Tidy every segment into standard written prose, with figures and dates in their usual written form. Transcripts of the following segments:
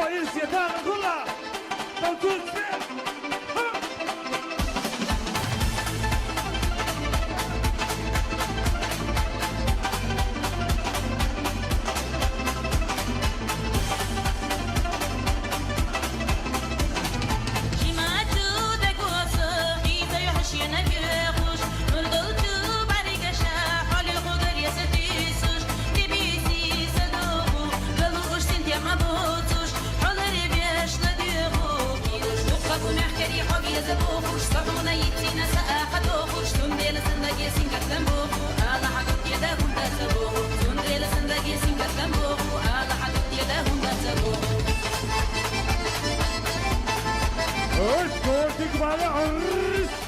رئيس يتامى كلها موجود فين؟ على عرس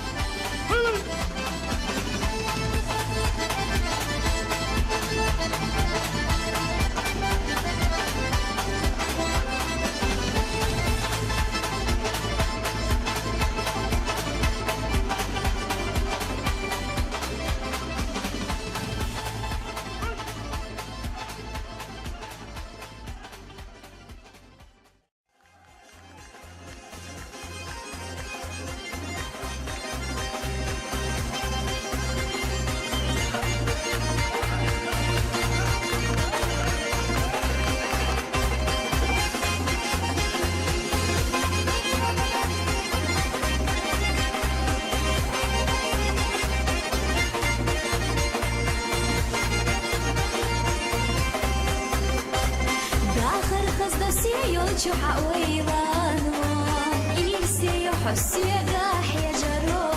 شو حقويلانو إيسي يحسي قاح يجرو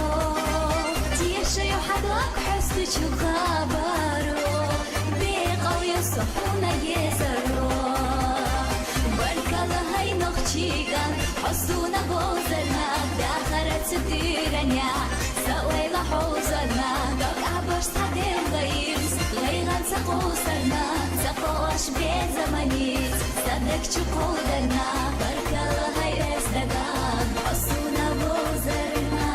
تيشي يحدوك حسي شو خبرو بيقو يصحونا يزرو بركة لهاي نخشيقان حسونا غوزرنا داخرت ستيرانيا سويلا حوزرنا دوك عبوش تحدين غيرس غيغان سقوسرنا سقوش بين زمانيت صدق شقودنا بركة لهاي ازدقان حسونا غوزرنا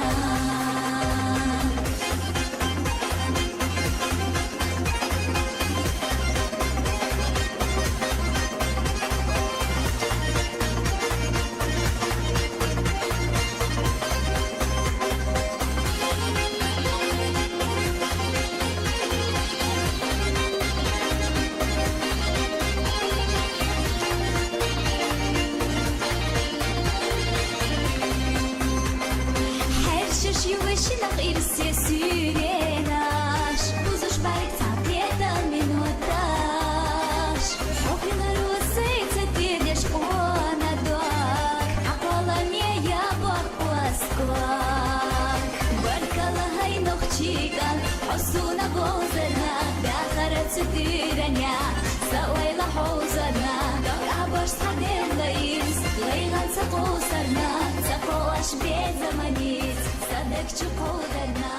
حسونا غوزنا داخرت ستيرانيا سويلا حوزنا دور عبوش تحدين غيرس غيغان سقوسرنا سقوش بيت زمانيت صدق شقودنا